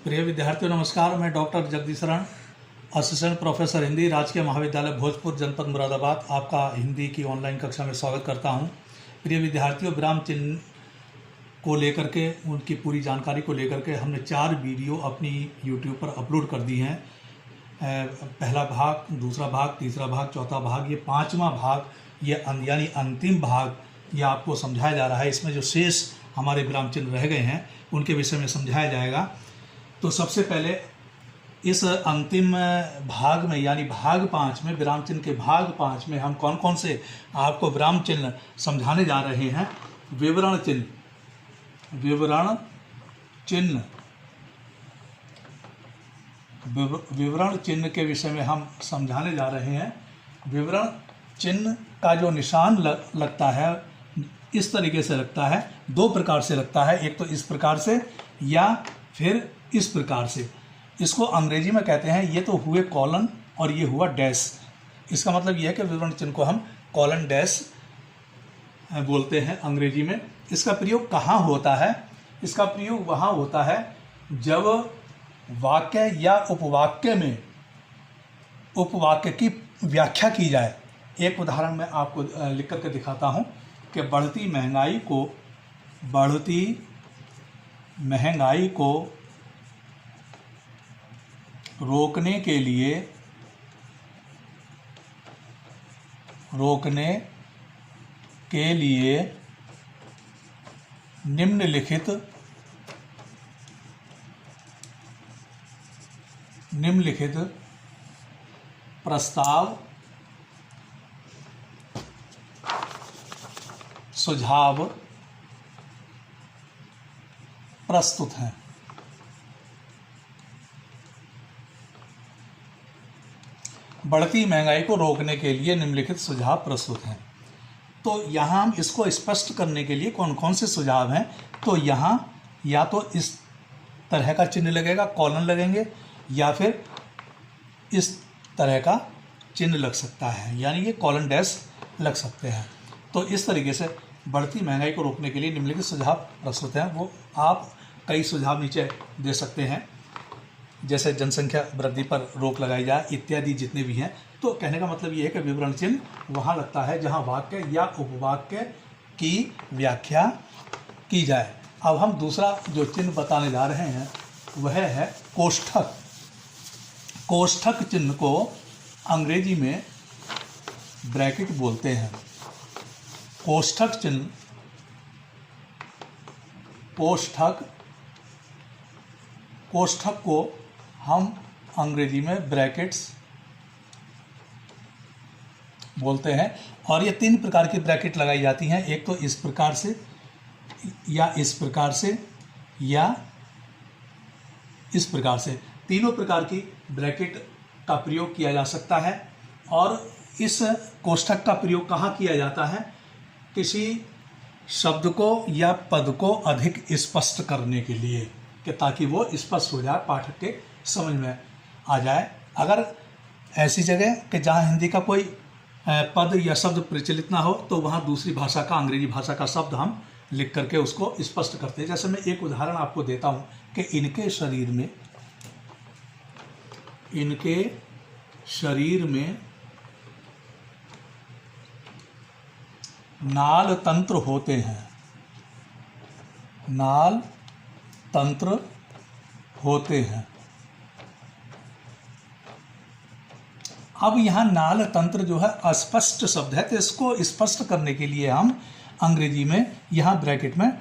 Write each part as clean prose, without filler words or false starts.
प्रिय विद्यार्थियों नमस्कार। मैं डॉक्टर जगदीशरण, असिस्टेंट प्रोफेसर हिंदी, राजकीय महाविद्यालय भोजपुर, जनपद मुरादाबाद, आपका हिंदी की ऑनलाइन कक्षा में स्वागत करता हूं। प्रिय विद्यार्थियों, विराम चिन्ह को लेकर के, उनकी पूरी जानकारी को लेकर के हमने 4 वीडियो अपनी यूट्यूब पर अपलोड कर दी हैं। पहला भाग, दूसरा भाग, तीसरा भाग, चौथा भाग, ये 5वां भाग, ये यानी अंतिम भाग ये आपको समझाया जा रहा है। इसमें जो शेष हमारे विराम चिन्ह रह गए हैं उनके विषय में समझाया जाएगा। तो सबसे पहले इस अंतिम भाग में यानी भाग 5 में, विराम चिन्ह के भाग 5 में हम कौन कौन से आपको विराम चिन्ह समझाने जा रहे हैं। विवरण चिन्ह, विवरण चिन्ह के विषय में हम समझाने जा रहे हैं। विवरण चिन्ह का जो निशान लगता है इस तरीके से लगता है, 2 प्रकार से लगता है। एक तो इस प्रकार से या फिर इस प्रकार से। इसको अंग्रेजी में कहते हैं, ये तो हुए कॉलन और ये हुआ डैश। इसका मतलब यह है कि विवरण चिन्ह को हम कॉलन डैश बोलते हैं अंग्रेजी में। इसका प्रयोग कहाँ होता है? इसका प्रयोग वहाँ होता है जब वाक्य या उपवाक्य में उपवाक्य की व्याख्या की जाए। एक उदाहरण मैं आपको लिख करके दिखाता हूँ कि बढ़ती महंगाई को रोकने के लिए निम्नलिखित प्रस्ताव, सुझाव प्रस्तुत हैं। बढ़ती महंगाई को रोकने के लिए निम्नलिखित सुझाव प्रस्तुत हैं। तो यहाँ हम इसको स्पष्ट करने के लिए कौन कौन से सुझाव हैं, तो यहाँ या तो इस तरह का चिन्ह लगेगा, कॉलन लगेंगे, या फिर इस तरह का चिन्ह लग सकता है, यानी ये कॉलन डैश लग सकते हैं। तो इस तरीके से बढ़ती महंगाई को रोकने के लिए निम्नलिखित सुझाव प्रस्तुत हैं। वो आप कई सुझाव नीचे दे सकते हैं, जैसे जनसंख्या वृद्धि पर रोक लगाई जाए इत्यादि जितने भी हैं। तो कहने का मतलब ये है कि विवरण चिन्ह वहाँ लगता है जहाँ वाक्य या उपवाक्य की व्याख्या की जाए। अब हम दूसरा जो चिन्ह बताने जा रहे हैं वह है कोष्ठक। कोष्ठक चिन्ह को अंग्रेजी में ब्रैकेट बोलते हैं। कोष्ठक चिन्ह, कोष्ठक को हम अंग्रेजी में ब्रैकेट्स बोलते हैं। और ये 3 प्रकार की ब्रैकेट लगाई जाती हैं। एक तो इस प्रकार से, या इस प्रकार से, या इस प्रकार से। तीनों प्रकार की ब्रैकेट का प्रयोग किया जा सकता है। और इस कोष्ठक का प्रयोग कहाँ किया जाता है? किसी शब्द को या पद को अधिक स्पष्ट करने के लिए, कि ताकि वो स्पष्ट हो जाए, पाठक के समझ में आ जाए। अगर ऐसी जगह कि जहाँ हिंदी का कोई पद या शब्द प्रचलित ना हो, तो वहाँ दूसरी भाषा का, अंग्रेजी भाषा का शब्द हम लिख करके उसको स्पष्ट करते हैं। जैसे मैं एक उदाहरण आपको देता हूँ कि इनके शरीर में नाल तंत्र होते हैं। नाल तंत्र होते हैं। अब यहाँ नाल तंत्र जो है अस्पष्ट शब्द है, तो इसको स्पष्ट करने के लिए हम अंग्रेजी में यहाँ ब्रैकेट में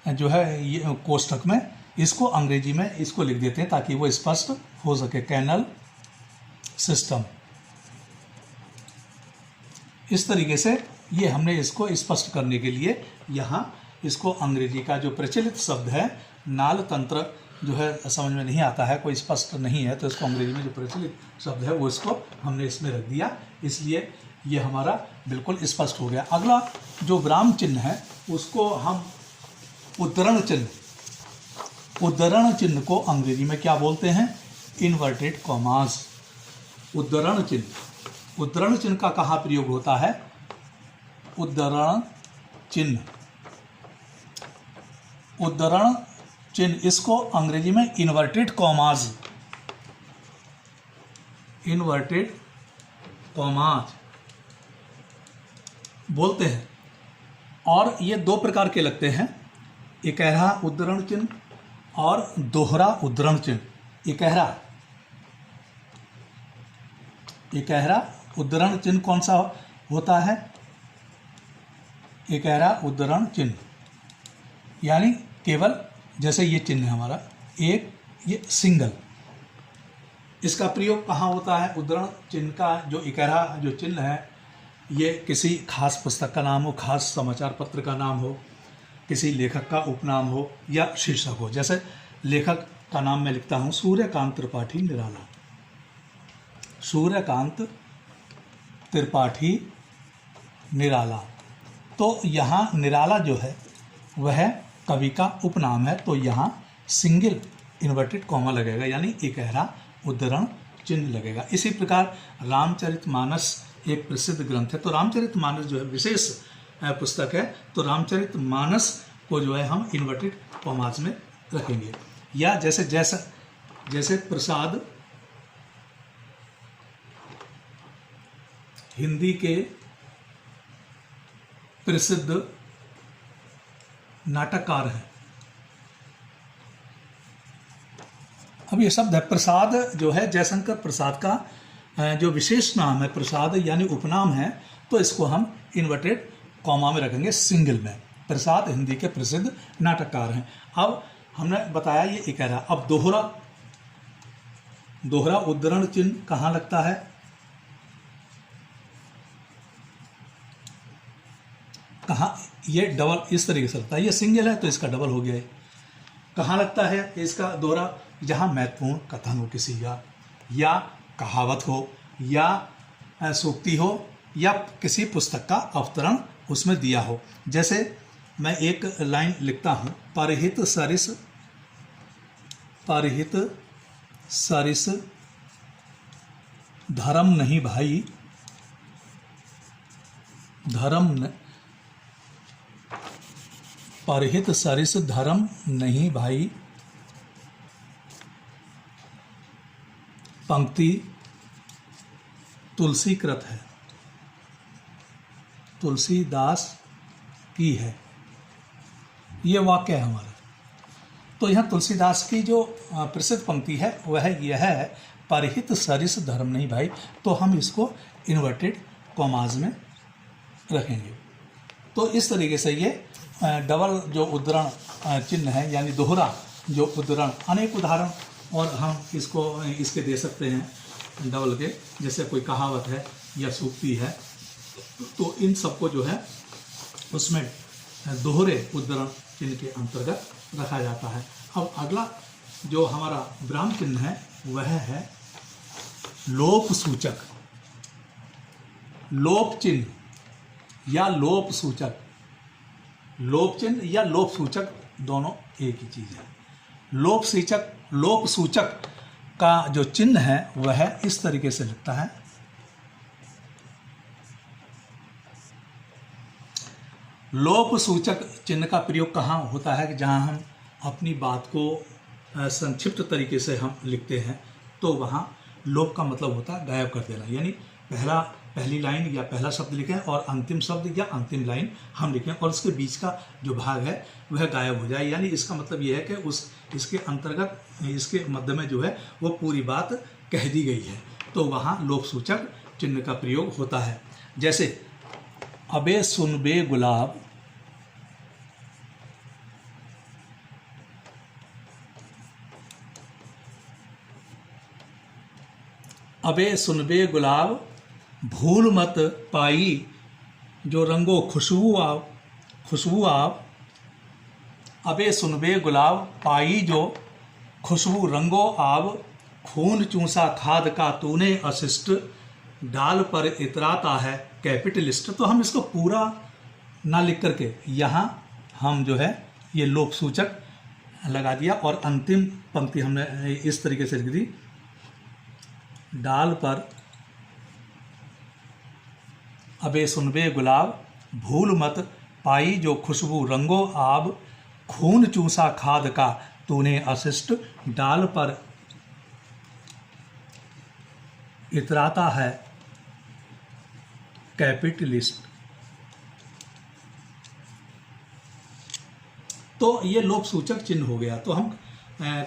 जो है ये कोष्ठक में इसको अंग्रेजी में इसको लिख देते हैं ताकि वो स्पष्ट हो सके। कैनल सिस्टम, इस तरीके से ये हमने इसको स्पष्ट करने के लिए यहाँ इसको अंग्रेजी का जो प्रचलित शब्द है नाल तंत्र जो है समझ में नहीं आता है, कोई स्पष्ट नहीं है, तो इसको अंग्रेजी में जो प्रचलित शब्द है वो इसको हमने इसमें रख दिया, इसलिए ये हमारा बिल्कुल स्पष्ट हो गया। अगला जो विराम चिन्ह है उसको हम उद्धरण चिन्ह को अंग्रेजी में क्या बोलते हैं? Inverted commas. उद्धरण चिन्ह का कहाँ प्रयोग होता है? उद्धरण चिन्ह चिन्ह, इसको अंग्रेजी में इन्वर्टेड कॉमाज, इन्वर्टेड कॉमाज बोलते हैं। और ये दो प्रकार के लगते हैं, इकहरा उद्धरण चिन्ह और दोहरा उद्धरण चिन्ह। इकहरा उद्धरण चिन्ह कौन सा होता है? इकहरा उद्धरण चिन्ह यानी केवल जैसे ये चिन्ह है हमारा एक, ये सिंगल, इसका प्रयोग कहाँ होता है? उद्धरण चिन्ह का जो इकहरा जो चिन्ह है, ये किसी खास पुस्तक का नाम हो, खास समाचार पत्र का नाम हो, किसी लेखक का उपनाम हो या शीर्षक हो। जैसे लेखक का नाम मैं लिखता हूँ सूर्यकांत त्रिपाठी निराला, सूर्यकांत त्रिपाठी निराला। तो यहाँ निराला जो है वह कवि का उपनाम है, तो यहाँ सिंगल इन्वर्टेड कॉमा लगेगा, यानी इकहरा उद्धरण चिन्ह लगेगा। इसी प्रकार रामचरितमानस एक प्रसिद्ध ग्रंथ है, तो रामचरितमानस जो है विशेष पुस्तक है, तो रामचरितमानस को जो है हम इन्वर्टेड कॉमास में रखेंगे। या जैसे प्रसाद हिंदी के प्रसिद्ध नाटककार हैं। अब ये शब्द है प्रसाद जो है जयशंकर प्रसाद का जो विशेष नाम है, प्रसाद यानी उपनाम है, तो इसको हम इन्वर्टेड कॉमा में रखेंगे सिंगल में। प्रसाद हिंदी के प्रसिद्ध नाटककार हैं। अब हमने बताया ये इकहरा। अब दोहरा उद्धरण चिन्ह कहाँ लगता है? कहाँ? ये डबल इस तरीके से लगता है, ये सिंगल है तो इसका डबल हो गया है। कहाँ लगता है इसका दोहरा? जहाँ महत्वपूर्ण कथन हो किसी का, या कहावत हो, या सूक्ति हो, या किसी पुस्तक का अवतरण उसमें दिया हो। जैसे मैं एक लाइन लिखता हूँ, परिहित सरिस धर्म नहीं भाई, परिहित सरिस धर्म नहीं भाई, पंक्ति तुलसीकृत है, तुलसीदास की है। ये वाक्य है हमारा। तो यहाँ तुलसीदास की जो प्रसिद्ध पंक्ति है वह यह है, परिहित सरिस धर्म नहीं भाई, तो हम इसको इन्वर्टेड कॉमाज में रखेंगे। तो इस तरीके से ये डबल जो उद्धरण चिन्ह है, यानी दोहरा जो उद्धरण, अनेक उदाहरण और हम इसके दे सकते हैं डबल के, जैसे कोई कहावत है या सूक्ति है, तो इन सबको जो है उसमें दोहरे उद्धरण चिन्ह के अंतर्गत रखा जाता है। अब अगला जो हमारा विराम चिन्ह है वह है लोप सूचक, लोप चिन्ह या लोप सूचक। लोप चिन्ह या लोप सूचक दोनों एक ही चीज़ है। लोप सूचक का जो चिन्ह है वह इस तरीके से लिखता है। लोप सूचक चिन्ह का प्रयोग कहाँ होता है? जहाँ हम अपनी बात को संक्षिप्त तरीके से हम लिखते हैं, तो वहाँ लोप का मतलब होता है गायब कर देना, यानी पहली लाइन या पहला शब्द लिखें और अंतिम शब्द या अंतिम लाइन हम लिखें और उसके बीच का जो भाग है वह गायब हो जाए। यानी इसका मतलब यह है कि इसके अंतर्गत, इसके मध्य में जो है वो पूरी बात कह दी गई है, तो वहाँ लोप सूचक चिन्ह का प्रयोग होता है। जैसे अबे सुनबे गुलाब, अबे सुनबे गुलाब भूल मत पाई जो रंगो खुशबू आव, अबे सुनबे गुलाब पाई जो खुशबू रंगो आव, खून चूसा खाद का तूने अशिष्ट, डाल पर इतराता है कैपिटलिस्ट। तो हम इसको पूरा ना लिख करके यहाँ हम जो है ये लोप सूचक लगा दिया और अंतिम पंक्ति हमने इस तरीके से लिख दी, डाल पर अबे सुनबे गुलाब भूल मत पाई जो खुशबू रंगो आब, खून चूसा खाद का तूने अशिष्ट डाल पर इतराता है कैपिटलिस्ट। तो ये लोप सूचक चिन्ह हो गया। तो हम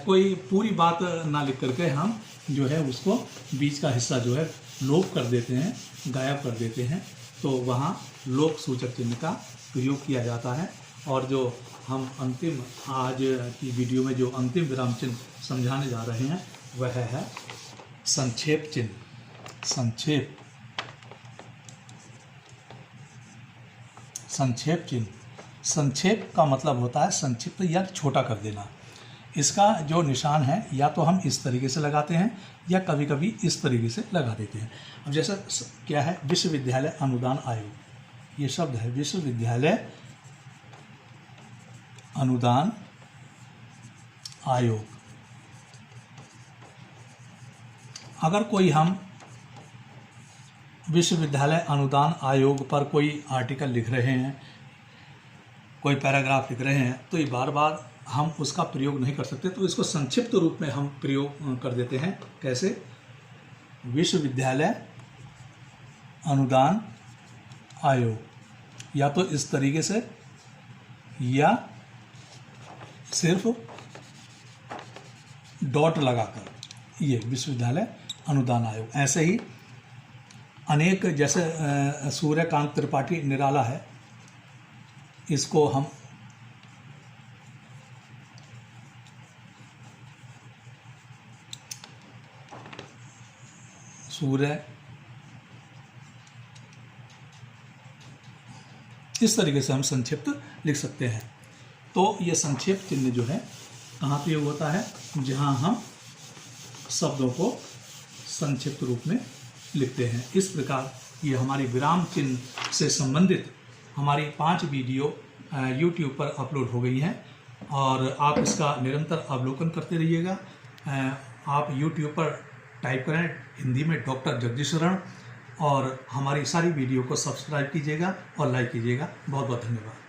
कोई पूरी बात ना लिख करके हम जो है उसको बीच का हिस्सा जो है लोप कर देते हैं, गायब कर देते हैं। तो वहाँ लोप सूचक चिन्ह का प्रयोग किया जाता है। और जो हम अंतिम आज की वीडियो में जो अंतिम विराम चिन्ह समझाने जा रहे हैं वह है संक्षेप चिन्ह। संक्षेप चिन्ह, संक्षेप का मतलब होता है संक्षिप्त या छोटा कर देना। इसका जो निशान है या तो हम इस तरीके से लगाते हैं या कभी कभी इस तरीके से लगा देते हैं। अब जैसा क्या है, विश्वविद्यालय अनुदान आयोग, ये शब्द है विश्वविद्यालय अनुदान आयोग। अगर कोई हम विश्वविद्यालय अनुदान आयोग पर कोई आर्टिकल लिख रहे हैं, कोई पैराग्राफ लिख रहे हैं, तो ये बार बार हम उसका प्रयोग नहीं कर सकते। तो इसको संक्षिप्त रूप में हम प्रयोग कर देते हैं। कैसे? विश्वविद्यालय अनुदान आयोग, या तो इस तरीके से या सिर्फ डॉट लगाकर, ये विश्वविद्यालय अनुदान आयोग। ऐसे ही अनेक, जैसे सूर्यकांत त्रिपाठी निराला है, इसको हम सूर्य, इस तरीके से हम संक्षिप्त लिख सकते हैं। तो ये संक्षेप चिन्ह जो है कहाँ प्रयोग होता है? जहाँ हम शब्दों को संक्षिप्त रूप में लिखते हैं। इस प्रकार ये हमारी विराम चिन्ह से संबंधित हमारी 5 वीडियो YouTube पर अपलोड हो गई हैं और आप इसका निरंतर अवलोकन करते रहिएगा। आप YouTube पर टाइप करें हिंदी में डॉक्टर जगदीश शरण और हमारी सारी वीडियो को सब्सक्राइब कीजिएगा और लाइक कीजिएगा। बहुत बहुत धन्यवाद।